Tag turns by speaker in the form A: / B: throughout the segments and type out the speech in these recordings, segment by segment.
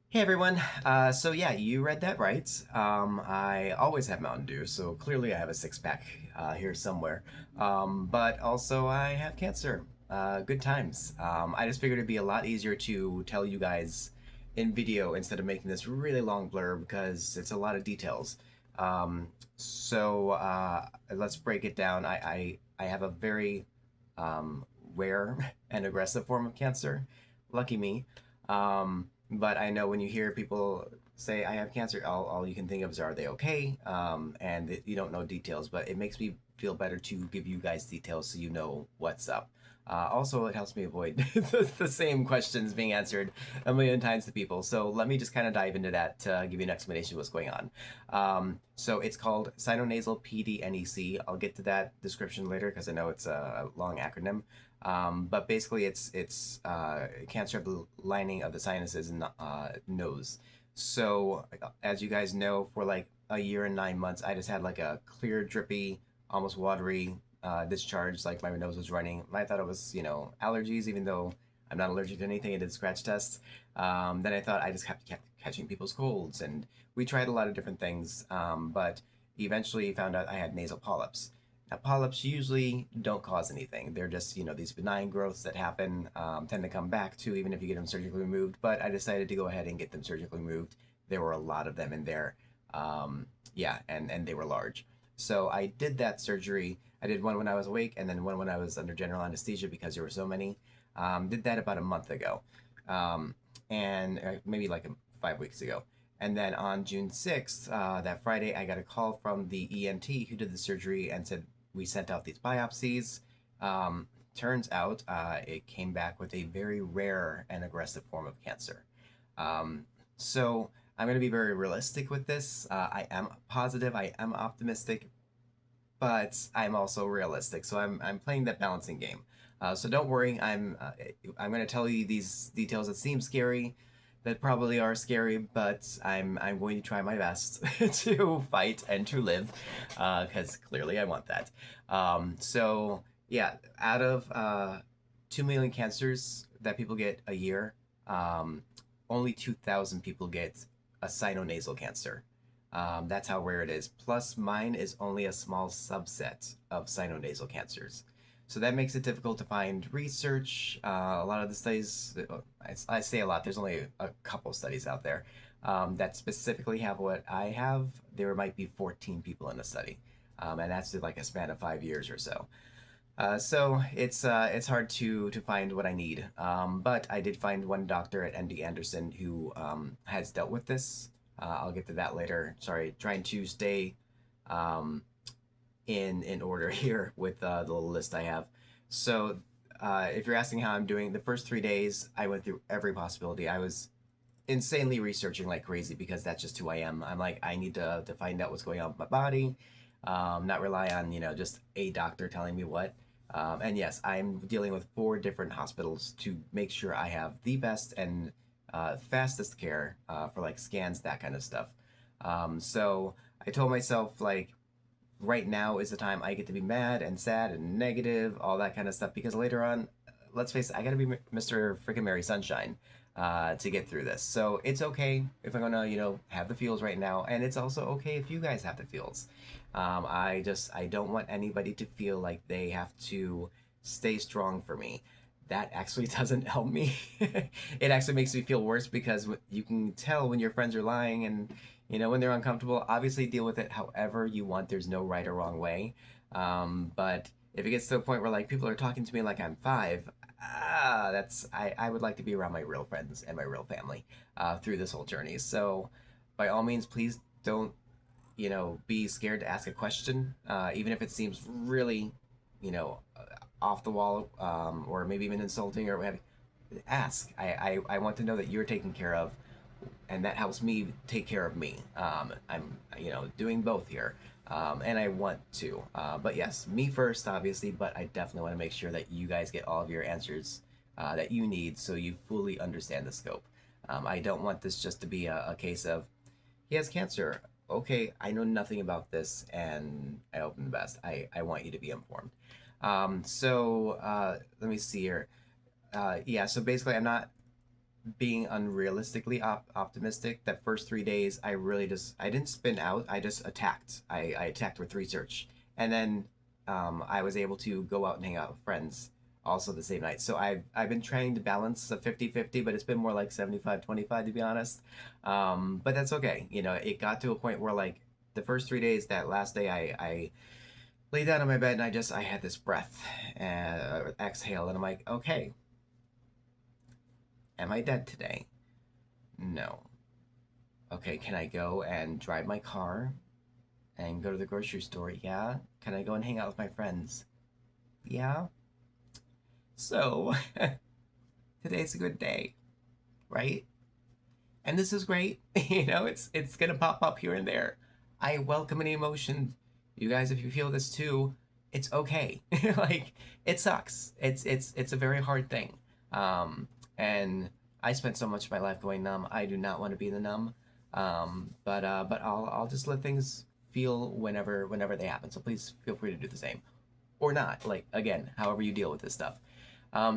A: Hey everyone. So yeah, you read that right. I always have Mountain Dew, so clearly I have a six pack here somewhere. But also I have cancer. Good times. I just figured it'd be a lot easier to tell you guys in video instead of making this really long blur because it's a lot of details. So let's break it down. I have a very um, rare and aggressive form of cancer. Lucky me. But I know when you hear people say I have cancer, all you can think of is are they okay? And you don't know details, but it makes me feel better to give you guys details so you know what's up. Also, it helps me avoid the same questions being answered a million times to people. So let me just kind of dive into that to give you an explanation of what's going on. So it's called sinonasal PDNEC. I'll get to that description later because I know it's a long acronym. But basically, it's cancer of the lining of the sinuses and nose. So as you guys know, for like a year and 9 months, I just had like a clear, drippy, almost watery discharge. Like my nose was running. I thought it was allergies, even though I'm not allergic to anything. I did scratch tests. Then I thought I just kept catching people's colds, and we tried a lot of different things. But eventually found out I had nasal polyps. Now, polyps usually don't cause anything. They're just, these benign growths that happen, tend to come back too, even if you get them surgically removed. But I decided to go ahead and get them surgically removed. There were a lot of them in there. Yeah, and they were large. So I did that surgery. I did one when I was awake and then one when I was under general anesthesia because there were so many. Did that about a month ago. Um, and maybe like 5 weeks ago. And then on June 6th, that Friday, I got a call from the ENT who did the surgery and said, we sent out these biopsies. Turns out it came back with a very rare and aggressive form of cancer. Um, so I'm going to be very realistic with this. I am positive, I am optimistic, but I'm also realistic. So I'm playing that balancing game. So don't worry. I'm going to tell you these details that seem scary, that probably are scary, but I'm going to try my best to fight and to live, because clearly I want that. So yeah, out of 2 million cancers that people get a year, um, only 2,000 people get a sinonasal cancer. That's how rare it is. Plus, mine is only a small subset of sinonasal cancers. So that makes it difficult to find research. A lot of the studies, I say a lot, there's only a couple studies out there that specifically have what I have. There might be 14 people in a study, and that's in like a span of 5 years or so. So it's hard to find what I need. But I did find one doctor at MD Anderson who has dealt with this. I'll get to that later. Sorry, trying to stay um, in order here with the little list I have. So if you're asking how I'm doing, the first 3 days I went through every possibility. I was insanely researching like crazy because that's just who I am. I'm like I need to find out what's going on with my body, not rely on just a doctor telling me what. And yes, I'm dealing with four different hospitals to make sure I have the best and fastest care for like scans, that kind of stuff. So I told myself like right now is the time I get to be mad and sad and negative, all that kind of stuff. Because later on, let's face it, I got to be Mr. Freaking Mary Sunshine to get through this. So it's okay if I'm gonna, have the feels right now, and it's also okay if you guys have the feels. I don't want anybody to feel like they have to stay strong for me. That actually doesn't help me. It actually makes me feel worse because you can tell when your friends are lying and when they're uncomfortable, obviously deal with it however you want. There's no right or wrong way. But if it gets to a point where like people are talking to me like I'm five, I would like to be around my real friends and my real family through this whole journey. So by all means, please don't be scared to ask a question, even if it seems really off the wall, or maybe even insulting or whatever. Ask. I want to know that you're taken care of, and that helps me take care of me. I'm doing both here, and I want to. But yes, me first, obviously. But I definitely want to make sure that you guys get all of your answers that you need, so you fully understand the scope. I don't want this just to be a case of he has cancer. Okay, I know nothing about this, and I hope him the best. I want you to be informed. So let me see here. Yeah, so basically, I'm not being unrealistically optimistic. That first 3 days, I really just I didn't spin out. I just attacked. I attacked with research, and then I was able to go out and hang out with friends also the same night. So I've been trying to balance a 50-50, but it's been more like 75-25 to be honest. But that's okay. You know, it got to a point where like the first 3 days, that last day, I lay down on my bed and I had this breath, exhale, and I'm like, okay, am I dead today? No. Okay, can I go and drive my car and go to the grocery store? Yeah. Can I go and hang out with my friends? Yeah. So today's a good day, right? And this is great. You know, it's gonna pop up here and there. I welcome any emotion. You guys, if you feel this too, it's okay. Like it sucks. It's a very hard thing. And I spent so much of my life going numb. I do not want to be the numb. But I'll just let things feel whenever they happen. So please feel free to do the same, or not. Like again, however you deal with this stuff.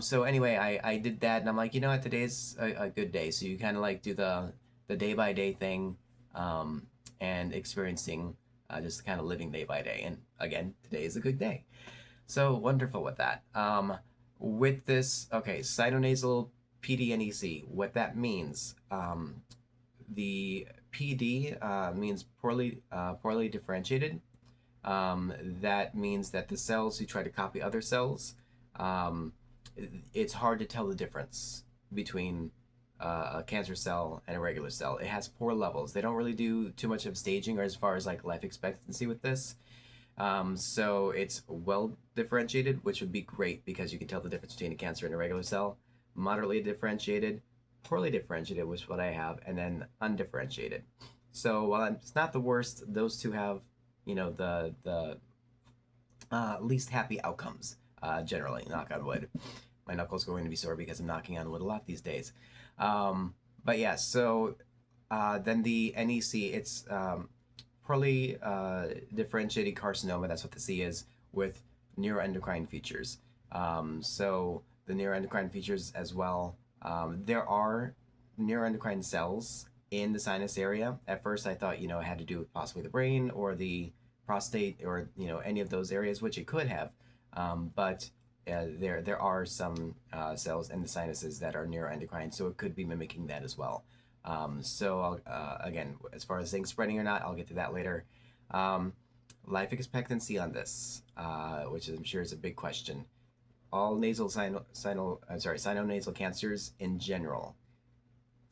A: So anyway, I did that, and I'm like, you know what, today's a good day. So you kind of like do the day by day thing, and experiencing, just kind of living day by day. And again, today is a good day. So wonderful with that. With this, okay, cytonasal PDNEC. What that means, the PD means poorly differentiated. That means that the cells who try to copy other cells, um, it's hard to tell the difference between a cancer cell and a regular cell. It has 4 levels. They don't really do too much of staging or as far as like life expectancy with this. So it's well differentiated, which would be great because you can tell the difference between a cancer and a regular cell. Moderately differentiated, poorly differentiated, which is what I have, and then undifferentiated. So while it's not the worst, those two have, you know, the least happy outcomes, generally. Knock on wood. My knuckles going to be sore because I'm knocking on wood a lot these days. But yeah, so then the NEC, it's poorly differentiated carcinoma. That's what the C is, with neuroendocrine features. So the neuroendocrine features as well. There are neuroendocrine cells in the sinus area. At first, I thought, you know, it had to do with possibly the brain or the prostate or, you know, any of those areas, which it could have. But there are some cells in the sinuses that are neuroendocrine, so it could be mimicking that as well. So again, as far as things spreading or not, I'll get to that later. Life expectancy on this, which I'm sure is a big question. All sinonasal cancers in general,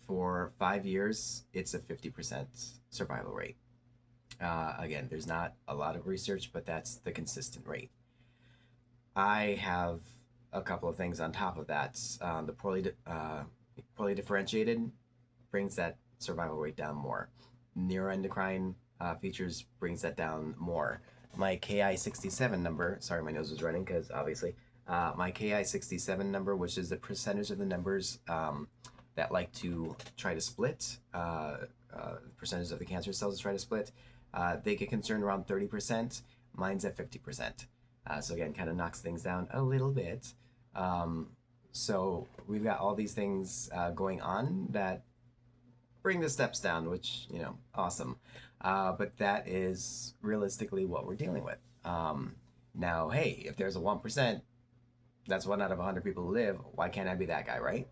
A: for 5 years, it's a 50% survival rate. Again, there's not a lot of research, but that's the consistent rate. I have a couple of things on top of that. The poorly differentiated brings that survival rate down more. Neuroendocrine features brings that down more. My Ki-67 number, sorry, my nose was running because obviously, my Ki-67 number, which is the percentage of the numbers that like to try to split, percentage of the cancer cells to try to split, they get concerned around 30%. Mine's at 50%. So again, kind of knocks things down a little bit. So we've got all these things going on that bring the steps down, which, you know, awesome. But that is realistically what we're dealing with. Now, hey, if there's a 1%, that's 1 out of 100 people who live. Why can't I be that guy, right?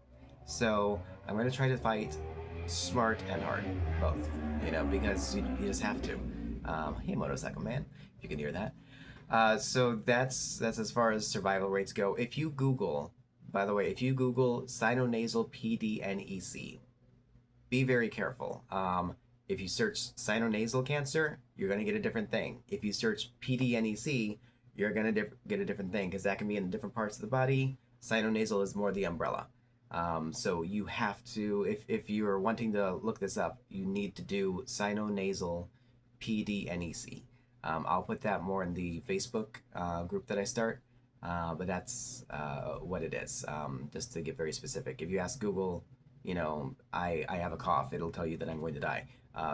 A: So I'm going to try to fight smart and hard, both, you know, because you just have to. Hey, motorcycle man, if you can hear that. So that's as far as survival rates go. If you Google, by the way, if you Google sinonasal PDNEC, be very careful. If you search sinonasal cancer, you're going to get a different thing. If you search PDNEC, you're going to get a different thing because that can be in different parts of the body. Sinonasal is more the umbrella. So you have to, if you're wanting to look this up, you need to do sinonasal PDNEC. I'll put that more in the Facebook group that I start, but that's what it is, just to get very specific. If you ask Google, you know, I have a cough, it'll tell you that I'm going to die.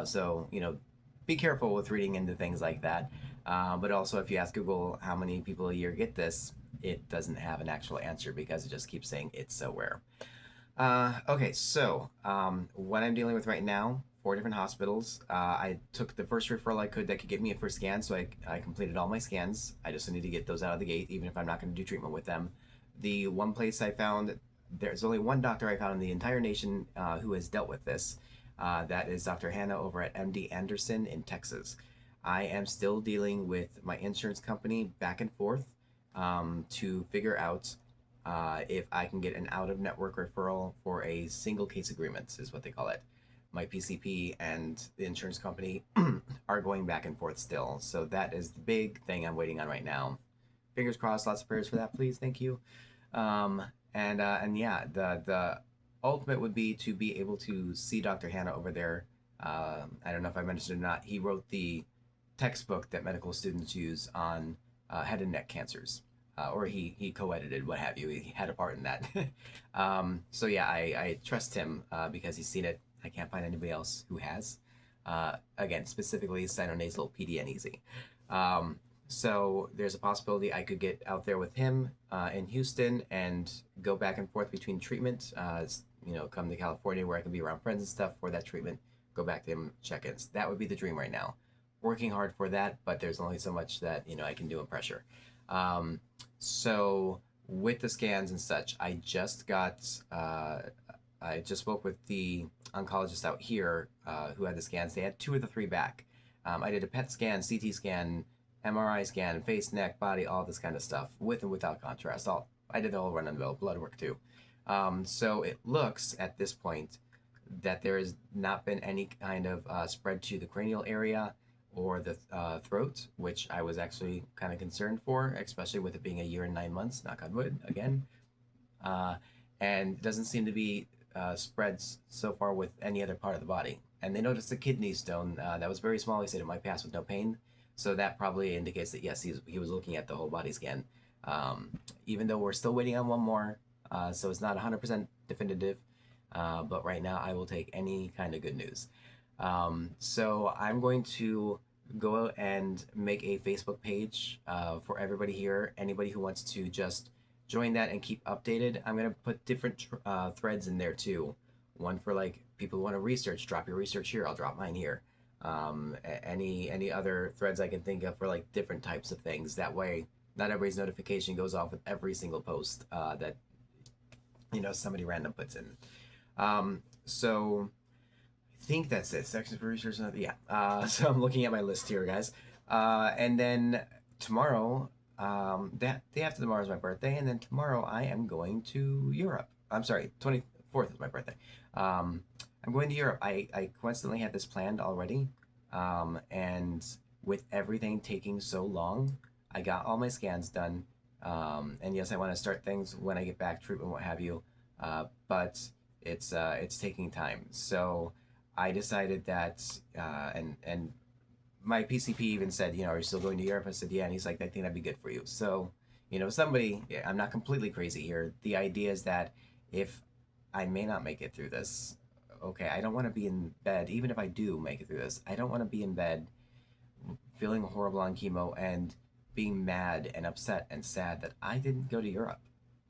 A: So, you know, be careful with reading into things like that. But also, if you ask Google how many people a year get this, it doesn't have an actual answer because it just keeps saying it's so rare. Okay, so what I'm dealing with right now, four different hospitals. I took the first referral I could that could get me a first scan, so I completed all my scans. I just need to get those out of the gate, even if I'm not going to do treatment with them. The one place I found, there's only one doctor I found in the entire nation who has dealt with this. That is Dr. Hannah over at MD Anderson in Texas. I am still dealing with my insurance company back and forth to figure out if I can get an out of network referral for a single case agreement, is what they call it. My PCP and the insurance company are going back and forth still. So that is the big thing I'm waiting on right now. Fingers crossed, lots of prayers for that, please. Thank you. Um, and yeah, the ultimate would be to be able to see Dr. Hannah over there. I don't know if I mentioned it or not. He wrote the textbook that medical students use on head and neck cancers. Or he co-edited, what have you. He had a part in that. So yeah, I trust him because he's seen it. I can't find anybody else who has. Again, specifically sinonasal PDN-easy. So there's a possibility I could get out there with him in Houston and go back and forth between treatment. Come to California where I can be around friends and stuff for that treatment. Go back to him, check-ins. That would be the dream right now. Working hard for that, but there's only so much that I can do in pressure. Um, so with the scans and such, I just spoke with the oncologist out here who had the scans. They had two of the three back. I did a PET scan, CT scan, MRI scan, face, neck, body, all this kind of stuff, with and without contrast. I did the whole run of the blood work too. So it looks at this point that there has not been any kind of spread to the cranial area or the throat, which I was actually kind of concerned for, especially with it being a year and 9 months, knock on wood, again. Uh, and it doesn't seem to be spreads so far with any other part of the body. And they noticed a kidney stone that was very small. He said it might pass with no pain. So that probably indicates that, yes, he was looking at the whole body scan. Even though we're still waiting on one more, so it's not 100% definitive. But right now, I will take any kind of good news. So I'm going to go out and make a Facebook page for everybody here. Anybody who wants to just join that and keep updated. I'm gonna put different threads in there too. One for like people who want to research. Drop your research here. I'll drop mine here. Any other threads I can think of for like different types of things. That way, not everybody's notification goes off with every single post that somebody random puts in. So I think that's it. Section for research. Yeah. So I'm looking at my list here, guys. And then tomorrow, that day after tomorrow is my birthday, and then tomorrow I am going to Europe. I'm sorry, 24th is my birthday. I'm going to Europe. I coincidentally had this planned already, and with everything taking so long, I got all my scans done. And yes, I want to start things when I get back, treatment, what have you. But it's taking time. So I decided that, and my PCP even said, are you still going to Europe? I said, yeah. And he's like, I think that'd be good for you. So, I'm not completely crazy here. The idea is that if I may not make it through this, okay, I don't want to be in bed. Even if I do make it through this, I don't want to be in bed feeling horrible on chemo and being mad and upset and sad that I didn't go to Europe,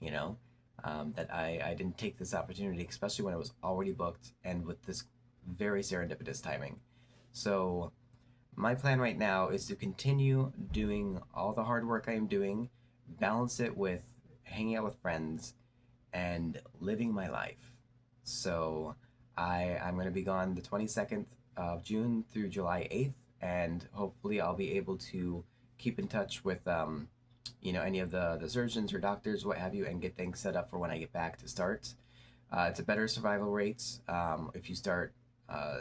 A: that I didn't take this opportunity, especially when it was already booked and with this very serendipitous timing. So my plan right now is to continue doing all the hard work I am doing, balance it with hanging out with friends, and living my life. So I'm going to be gone the 22nd of June through July 8th, and hopefully I'll be able to keep in touch with any of the surgeons or doctors, what have you, and get things set up for when I get back to start. It's a better survival rate if you start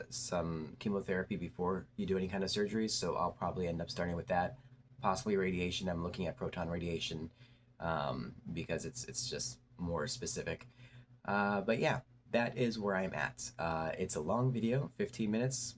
A: some chemotherapy before you do any kind of surgeries, so I'll probably end up starting with that. Possibly radiation. I'm looking at proton radiation because it's just more specific. But yeah, that is where I'm at. It's a long video, 15 minutes.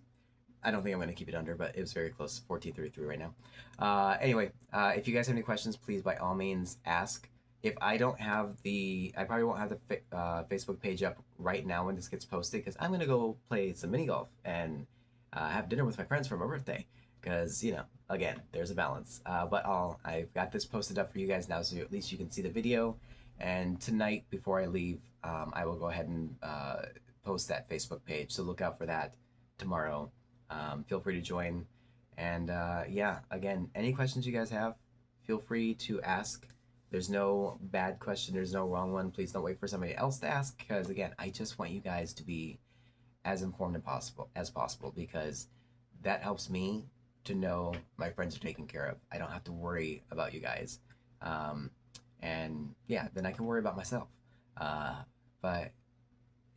A: I don't think I'm going to keep it under, but it was very close, 14:33 right now. Anyway, if you guys have any questions, please by all means ask. If I don't have I probably won't have the Facebook page up right now when this gets posted because I'm going to go play some mini golf and have dinner with my friends for my birthday. Because, again, there's a balance. But I've got this posted up for you guys now, so at least you can see the video And tonight, before I leave, I will go ahead and post that Facebook page. So look out for that tomorrow. Feel free to join. And yeah, again, any questions you guys have, feel free to ask. There's no bad question, there's no wrong one. Please don't wait for somebody else to ask, because again, I just want you guys to be as informed as possible, because that helps me to know my friends are taken care of. I don't have to worry about you guys. Um, and yeah, then I can worry about myself. Uh, but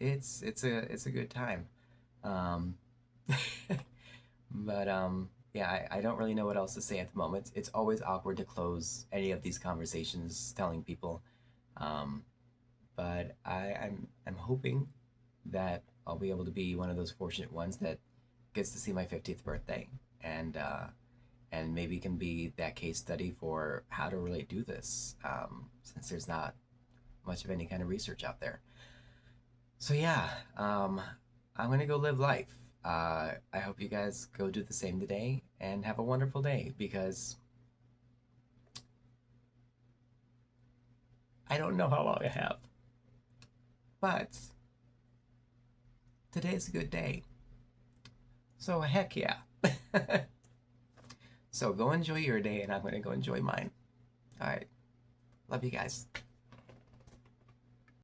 A: it's a good time. Um, but yeah, I don't really know what else to say at the moment. It's always awkward to close any of these conversations telling people. Um, but I'm hoping that I'll be able to be one of those fortunate ones that gets to see my 50th birthday, and maybe can be that case study for how to really do this, since there's not much of any kind of research out there. So yeah, I'm gonna go live life. I hope you guys go do the same today and have a wonderful day, because I don't know how long I have, but today's a good day. So heck yeah. So go enjoy your day, and I'm gonna go enjoy mine. All right, love you guys.